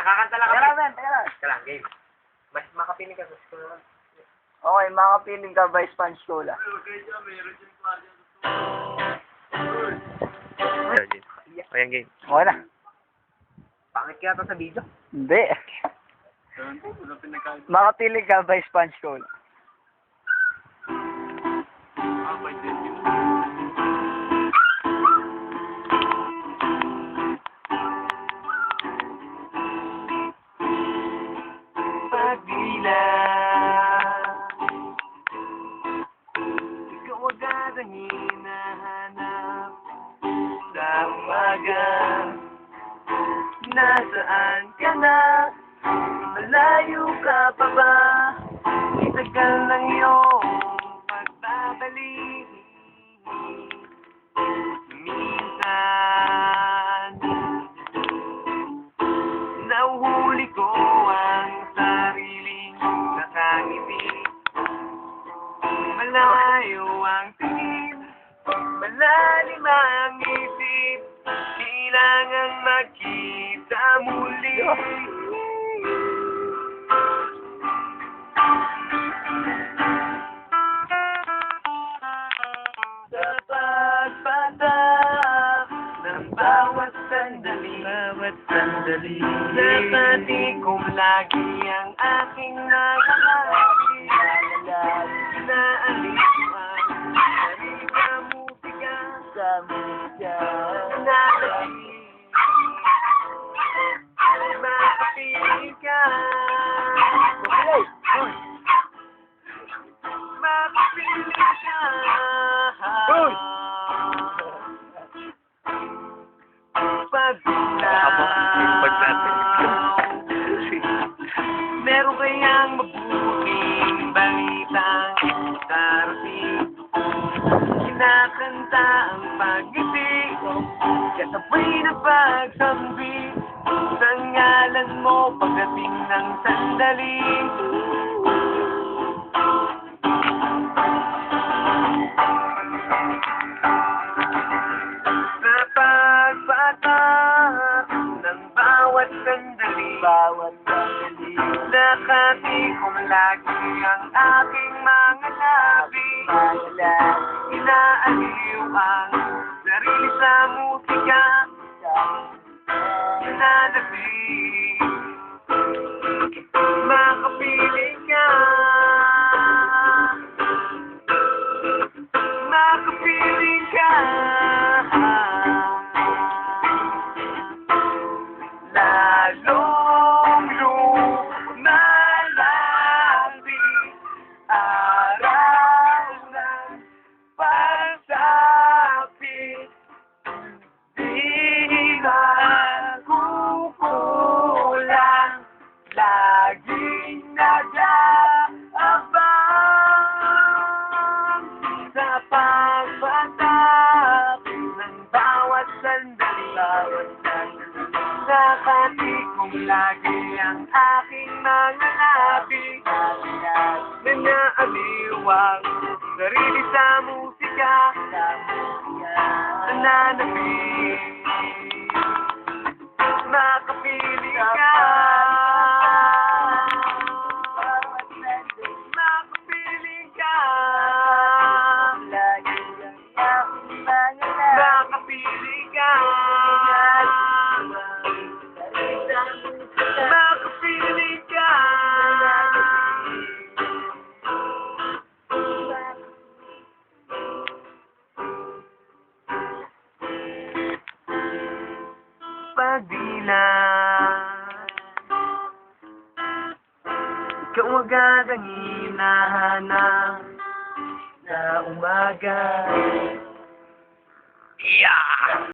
kakanta lang kami. Teka lang, teka lang. Teka lang, game. Mas makapiling ka sa school. Okay, makapiling ka by Sponge Cola. Ayan, game. Okay na. Pangit kaya to sa video. Hindi. Makapiling ka by Sponge Cola. Pagdila, ikaw agad ang hinahanap sa umaga. Nasaan ka na? Malayo ka pa ba? Itagal ng iyong pagbabalik. Minsan nauhuli ko ang sariling nakangiti. Malayo ang tingin, malalim ang isip. Kailangan magkita muli. Sa pagpatak ng bawat sandali, napati kong lagi ang aking nakalagi. Naalis ang sarili sa musika, naalagi. Makapili ka, makapili ka. Meron kayang mabuting balitang darating. Kinakanta ang pag-ibig, kasabay na pagsambi sa ngalan mo pagdating ng sandali. Sa pagpatak ng bawat sandali, nakati kong lagi ang aking mga labi. Inaaliw ang sarili sa musika, inanabig. Makapili ka, makapili ka. Lalong lumalandi araw ng pagsapit. Di magkukulang, laging nag-aabang sa pagpatak ng bawat sandali. Nakati kong lagi ang aking mga labi, na naaliw ang sarili sa musika, nananabig. Makapili ka, makapili ka, makapili ka, makapili ka. Pagdila, ikaw agad ang hinahanap sa umaga. Yeah!